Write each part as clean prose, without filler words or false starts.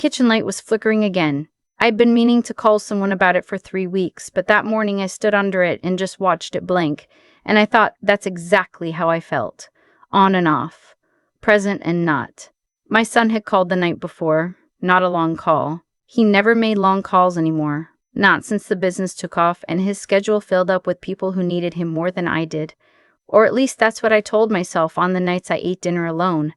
Kitchen light was flickering again. I'd been meaning to call someone about it for 3 weeks, but that morning I stood under it and just watched it blink, and I thought that's exactly how I felt. On and off. Present and not. My son had called the night before. Not a long call. He never made long calls anymore. Not since the business took off and his schedule filled up with people who needed him more than I did. Or at least that's what I told myself on the nights I ate dinner alone.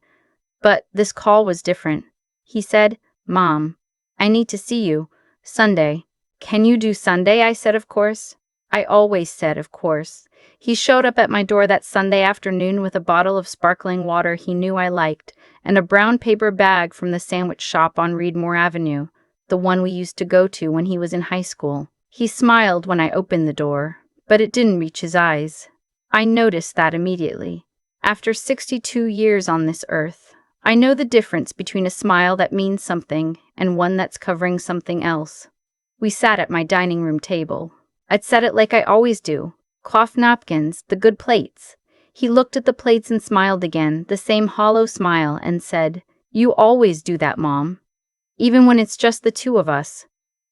But this call was different. He said, "Mom, I need to see you. Sunday." "Can you do Sunday?" I said, "Of course." I always said, "Of course." He showed up at my door that Sunday afternoon with a bottle of sparkling water he knew I liked and a brown paper bag from the sandwich shop on Reedmore Avenue, the one we used to go to when he was in high school. He smiled when I opened the door, but it didn't reach his eyes. I noticed that immediately. After 62 years on this earth, I know the difference between a smile that means something and one that's covering something else. We sat at my dining room table. I'd set it like I always do. Cloth napkins, the good plates. He looked at the plates and smiled again, the same hollow smile, and said, "You always do that, Mom. Even when it's just the two of us."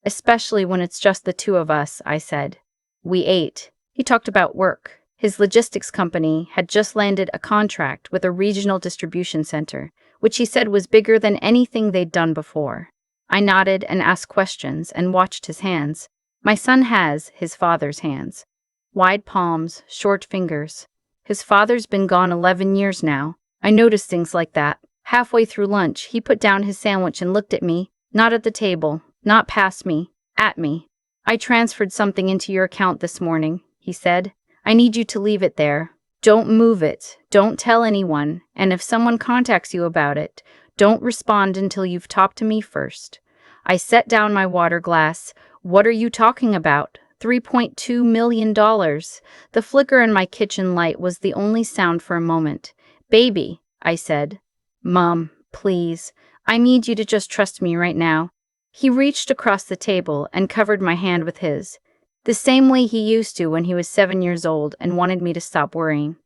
"Especially when it's just the two of us," I said. We ate. He talked about work. His logistics company had just landed a contract with a regional distribution center, which he said was bigger than anything they'd done before. I nodded and asked questions and watched his hands. My son has his father's hands. Wide palms, short fingers. His father's been gone 11 years now. I noticed things like that. Halfway through lunch, he put down his sandwich and looked at me, not at the table, not past me, at me. "I transferred something into your account this morning," he said. "I need you to leave it there. Don't move it. Don't tell anyone. And if someone contacts you about it, don't respond until you've talked to me first." I set down my water glass. "What are you talking about? $3.2 million. The flicker in my kitchen light was the only sound for a moment. "Baby," I said. "Mom, please. I need you to just trust me right now." He reached across the table and covered my hand with his, the same way he used to when he was 7 years old and wanted me to stop worrying.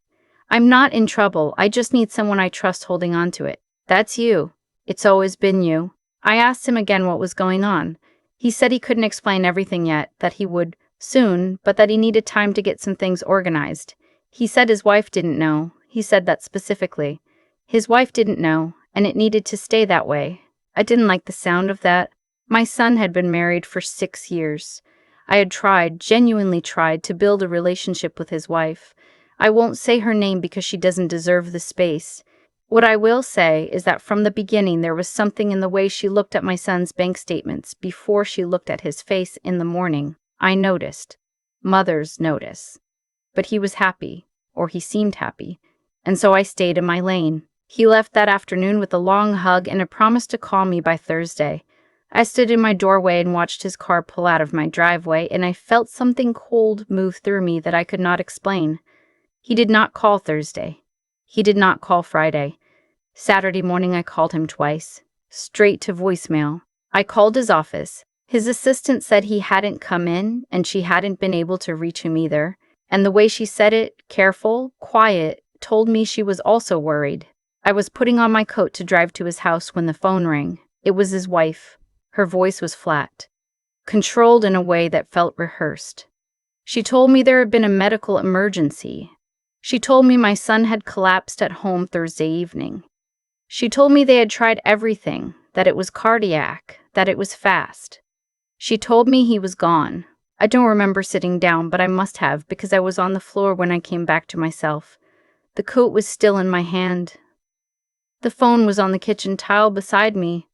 "I'm not in trouble. I just need someone I trust holding on to it. That's you. It's always been you." I asked him again what was going on. He said he couldn't explain everything yet, that he would soon, but that he needed time to get some things organized. He said his wife didn't know. He said that specifically. His wife didn't know, and it needed to stay that way. I didn't like the sound of that. My son had been married for 6 years. I had tried, genuinely tried, to build a relationship with his wife. I won't say her name because she doesn't deserve the space. What I will say is that from the beginning there was something in the way she looked at my son's bank statements before she looked at his face in the morning. I noticed. Mothers notice. But he was happy, or he seemed happy, and so I stayed in my lane. He left that afternoon with a long hug and a promise to call me by Thursday. I stood in my doorway and watched his car pull out of my driveway, and I felt something cold move through me that I could not explain. He did not call Thursday. He did not call Friday. Saturday morning I called him twice. Straight to voicemail. I called his office. His assistant said he hadn't come in, and she hadn't been able to reach him either. And the way she said it, careful, quiet, told me she was also worried. I was putting on my coat to drive to his house when the phone rang. It was his wife. Her voice was flat, controlled in a way that felt rehearsed. She told me there had been a medical emergency. She told me my son had collapsed at home Thursday evening. She told me they had tried everything, that it was cardiac, that it was fast. She told me he was gone. I don't remember sitting down, but I must have, because I was on the floor when I came back to myself. The coat was still in my hand. The phone was on the kitchen tile beside me.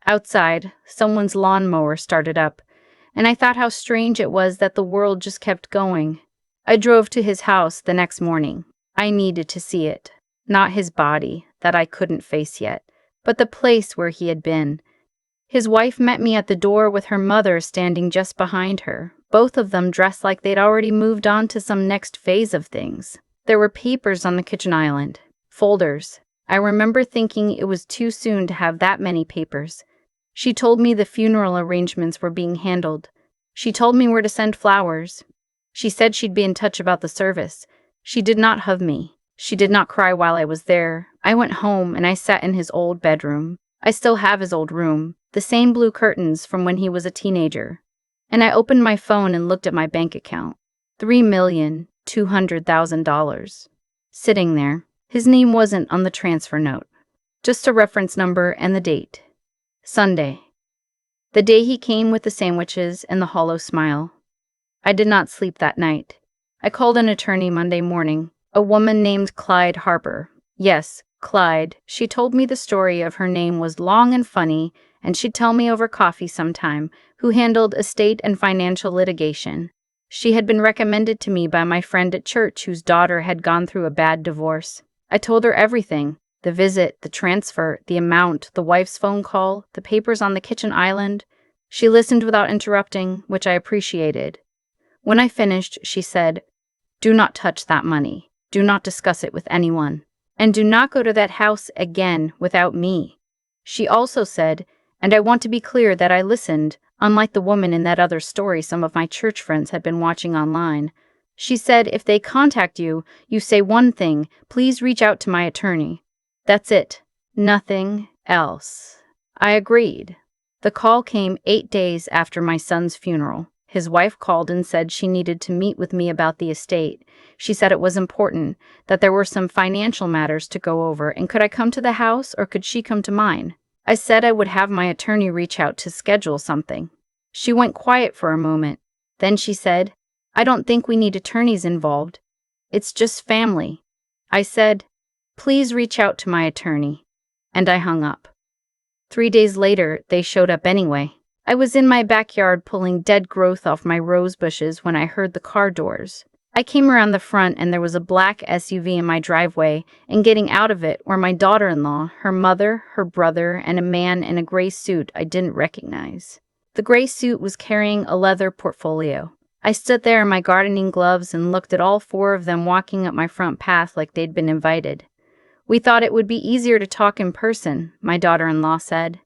Outside, someone's lawnmower started up, and I thought how strange it was that the world just kept going. I drove to his house the next morning. I needed to see it. Not his body, that I couldn't face yet, but the place where he had been. His wife met me at the door with her mother standing just behind her, both of them dressed like they'd already moved on to some next phase of things. There were papers on the kitchen island, folders. I remember thinking it was too soon to have that many papers. She told me the funeral arrangements were being handled. She told me where to send flowers. She said she'd be in touch about the service. She did not hug me. She did not cry while I was there. I went home and I sat in his old bedroom. I still have his old room, the same blue curtains from when he was a teenager. And I opened my phone and looked at my bank account. $3,200,000. Sitting there. His name wasn't on the transfer note. Just a reference number and the date. Sunday. The day he came with the sandwiches and the hollow smile. I did not sleep that night. I called an attorney Monday morning, a woman named Clyde Harper. Yes, Clyde. She told me the story of her name was long and funny, and she'd tell me over coffee sometime, who handled estate and financial litigation. She had been recommended to me by my friend at church whose daughter had gone through a bad divorce. I told her everything. The visit, the transfer, the amount, the wife's phone call, the papers on the kitchen island. She listened without interrupting, which I appreciated. When I finished, she said, "Do not touch that money. Do not discuss it with anyone. And do not go to that house again without me." She also said, and I want to be clear that I listened, unlike the woman in that other story some of my church friends had been watching online. She said, if they contact you, you say one thing, please reach out to my attorney. That's it. Nothing else. I agreed. The call came 8 days after my son's funeral. His wife called and said she needed to meet with me about the estate. She said it was important, that there were some financial matters to go over, and could I come to the house or could she come to mine? I said I would have my attorney reach out to schedule something. She went quiet for a moment. Then she said, "I don't think we need attorneys involved. It's just family." I said, "Please reach out to my attorney." And I hung up. 3 days later, they showed up anyway. I was in my backyard pulling dead growth off my rose bushes when I heard the car doors. I came around the front and there was a black SUV in my driveway, and getting out of it were my daughter-in-law, her mother, her brother, and a man in a gray suit I didn't recognize. The gray suit was carrying a leather portfolio. I stood there in my gardening gloves and looked at all 4 of them walking up my front path like they'd been invited. "We thought it would be easier to talk in person," my daughter-in-law said.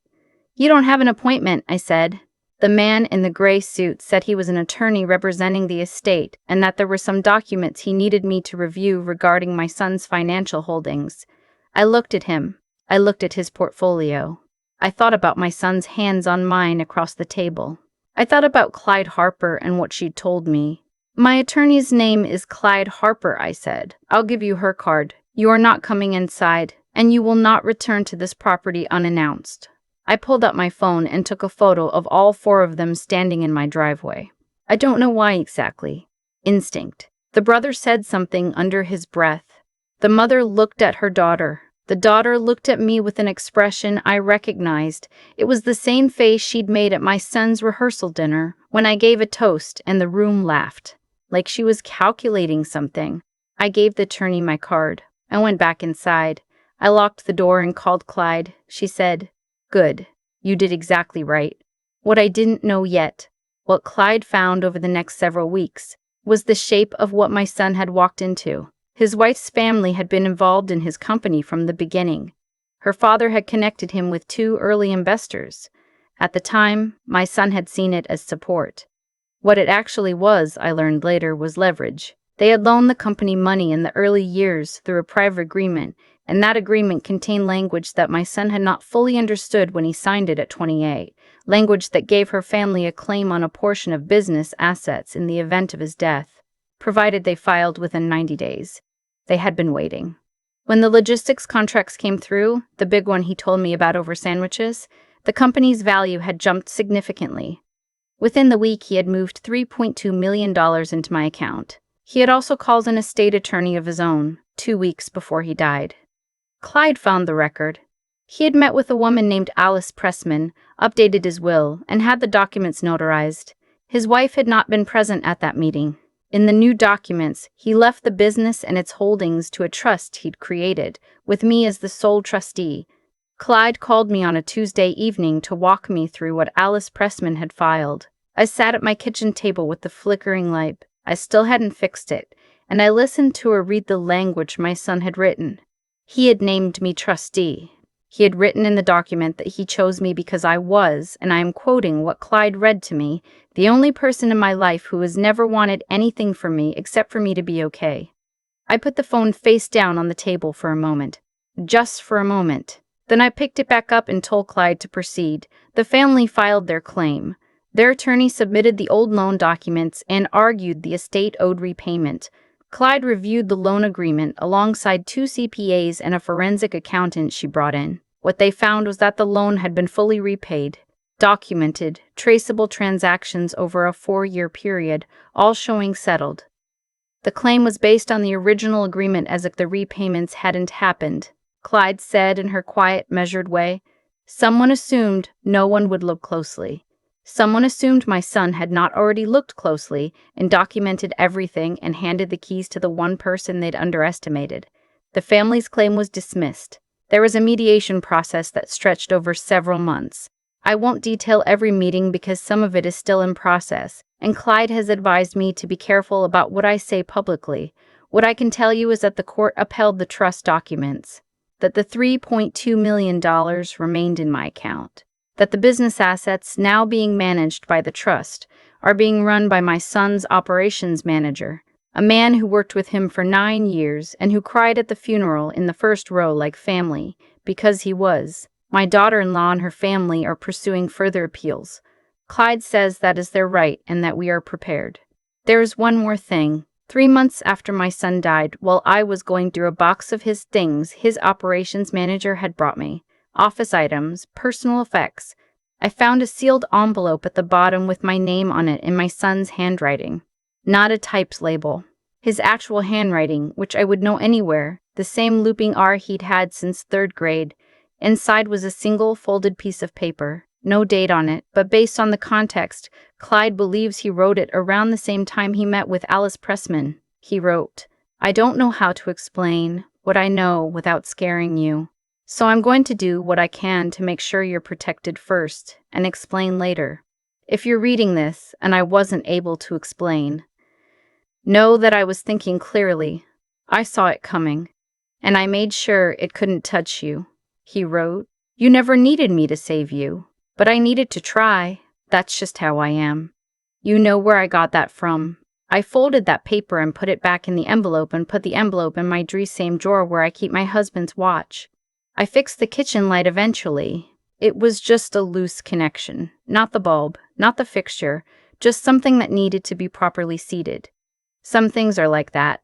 "You don't have an appointment," I said. The man in the gray suit said he was an attorney representing the estate and that there were some documents he needed me to review regarding my son's financial holdings. I looked at him. I looked at his portfolio. I thought about my son's hands on mine across the table. I thought about Clyde Harper and what she'd told me. "My attorney's name is Clyde Harper," I said. "I'll give you her card. You are not coming inside, and you will not return to this property unannounced." I pulled up my phone and took a photo of all 4 of them standing in my driveway. I don't know why exactly. Instinct. The brother said something under his breath. The mother looked at her daughter. The daughter looked at me with an expression I recognized. It was the same face she'd made at my son's rehearsal dinner when I gave a toast and the room laughed, like she was calculating something. I gave the attorney my card. I went back inside. I locked the door and called Clyde. She said, "Good. You did exactly right." What I didn't know yet, what Clyde found over the next several weeks, was the shape of what my son had walked into. His wife's family had been involved in his company from the beginning. Her father had connected him with 2 early investors. At the time, my son had seen it as support. What it actually was, I learned later, was leverage. They had loaned the company money in the early years through a private agreement, and that agreement contained language that my son had not fully understood when he signed it at 28, language that gave her family a claim on a portion of business assets in the event of his death, provided they filed within 90 days. They had been waiting. When the logistics contracts came through, the big one he told me about over sandwiches, the company's value had jumped significantly. Within the week, he had moved $3.2 million into my account. He had also called an estate attorney of his own, 2 weeks before he died. Clyde found the record. He had met with a woman named Alice Pressman, updated his will, and had the documents notarized. His wife had not been present at that meeting. In the new documents, he left the business and its holdings to a trust he'd created, with me as the sole trustee. Clyde called me on a Tuesday evening to walk me through what Alice Pressman had filed. I sat at my kitchen table with the flickering light. I still hadn't fixed it, and I listened to her read the language my son had written. He had named me trustee. He had written in the document that he chose me because I was, and I am quoting what Clyde read to me, the only person in my life who has never wanted anything from me except for me to be okay. I put the phone face down on the table for a moment. Just for a moment. Then I picked it back up and told Clyde to proceed. The family filed their claim. Their attorney submitted the old loan documents and argued the estate owed repayment. Clyde reviewed the loan agreement alongside 2 CPAs and a forensic accountant she brought in. What they found was that the loan had been fully repaid. Documented, traceable transactions over a 4-year period, all showing settled. The claim was based on the original agreement as if the repayments hadn't happened. Clyde said in her quiet, measured way, "Someone assumed no one would look closely. Someone assumed my son had not already looked closely and documented everything and handed the keys to the one person they'd underestimated." The family's claim was dismissed. There was a mediation process that stretched over several months. I won't detail every meeting because some of it is still in process, and Clyde has advised me to be careful about what I say publicly. What I can tell you is that the court upheld the trust documents, that the $3.2 million remained in my account, that the business assets now being managed by the trust are being run by my son's operations manager, a man who worked with him for 9 years and who cried at the funeral in the first row like family, because he was. My daughter-in-law and her family are pursuing further appeals. Clyde says that is their right and that we are prepared. There is one more thing. 3 months after my son died, while I was going through a box of his things his operations manager had brought me, office items, personal effects, I found a sealed envelope at the bottom with my name on it in my son's handwriting. Not a typed label. His actual handwriting, which I would know anywhere, the same looping R he'd had since 3rd grade. Inside was a single folded piece of paper. No date on it, but based on the context, Clyde believes he wrote it around the same time he met with Alice Pressman. He wrote, "I don't know how to explain what I know without scaring you. So I'm going to do what I can to make sure you're protected first and explain later. If you're reading this and I wasn't able to explain, know that I was thinking clearly. I saw it coming, and I made sure it couldn't touch you." He wrote, "You never needed me to save you, but I needed to try. That's just how I am. You know where I got that from. I folded that paper and put it back in the envelope and put the envelope in my same drawer where I keep my husband's watch. I fixed the kitchen light eventually. It was just a loose connection, not the bulb, not the fixture, just something that needed to be properly seated. Some things are like that.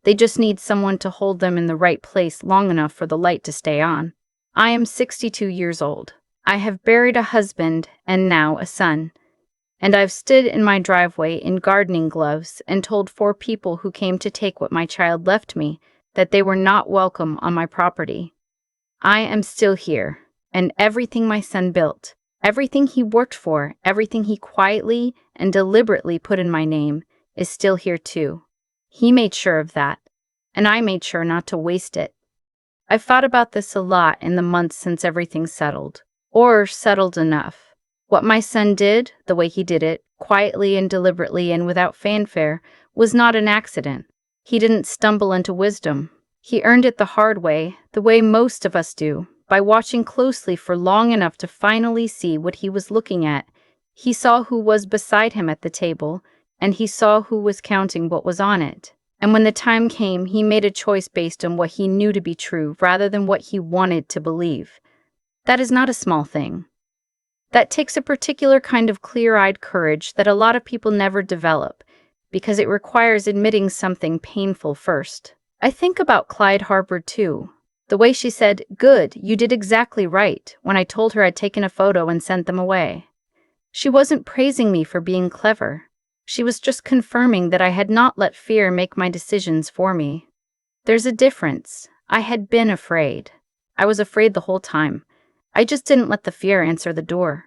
They just need someone to hold them in the right place long enough for the light to stay on. I am 62 years old. I have buried a husband and now a son. And I've stood in my driveway in gardening gloves and told 4 people who came to take what my child left me that they were not welcome on my property. I am still here, and everything my son built, everything he worked for, everything he quietly and deliberately put in my name is still here too. He made sure of that, and I made sure not to waste it. I've thought about this a lot in the months since everything settled, or settled enough. What my son did, the way he did it, quietly and deliberately and without fanfare, was not an accident. He didn't stumble into wisdom. He earned it the hard way, the way most of us do, by watching closely for long enough to finally see what he was looking at. He saw who was beside him at the table, and he saw who was counting what was on it. And when the time came, he made a choice based on what he knew to be true rather than what he wanted to believe. That is not a small thing. That takes a particular kind of clear-eyed courage that a lot of people never develop, because it requires admitting something painful first. I think about Clyde Harper too. The way she said, "Good, you did exactly right," when I told her I'd taken a photo and sent them away. She wasn't praising me for being clever. She was just confirming that I had not let fear make my decisions for me. There's a difference. I had been afraid. I was afraid the whole time. I just didn't let the fear answer the door.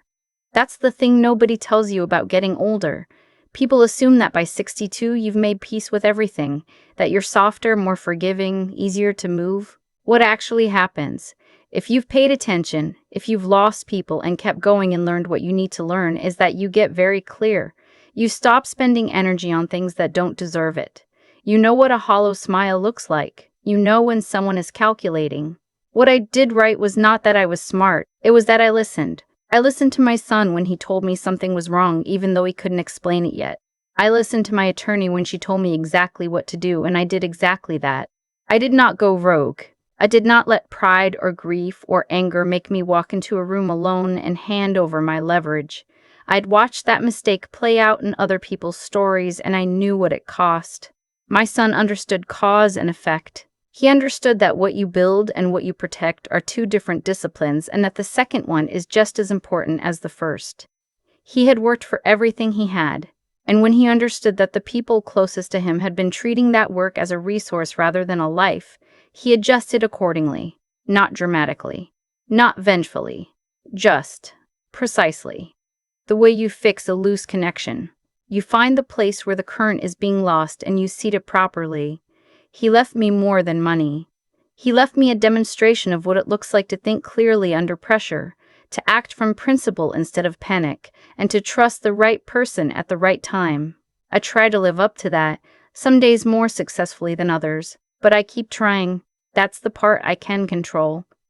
That's the thing nobody tells you about getting older. People assume that by 62 you've made peace with everything, that you're softer, more forgiving, easier to move. What actually happens, if you've paid attention, if you've lost people and kept going and learned what you need to learn, is that you get very clear. You stop spending energy on things that don't deserve it. You know what a hollow smile looks like. You know when someone is calculating. What I did right was not that I was smart, it was that I listened. I listened to my son when he told me something was wrong even though he couldn't explain it yet. I listened to my attorney when she told me exactly what to do, and I did exactly that. I did not go rogue. I did not let pride or grief or anger make me walk into a room alone and hand over my leverage. I'd watched that mistake play out in other people's stories, and I knew what it cost. My son understood cause and effect. He understood that what you build and what you protect are two different disciplines, and that the second one is just as important as the first. He had worked for everything he had, and when he understood that the people closest to him had been treating that work as a resource rather than a life, he adjusted accordingly, not dramatically, not vengefully, just, precisely. The way you fix a loose connection. You find the place where the current is being lost and you seat it properly. He left me more than money. He left me a demonstration of what it looks like to think clearly under pressure, to act from principle instead of panic, and to trust the right person at the right time. I try to live up to that, some days more successfully than others, but I keep trying. That's the part I can control.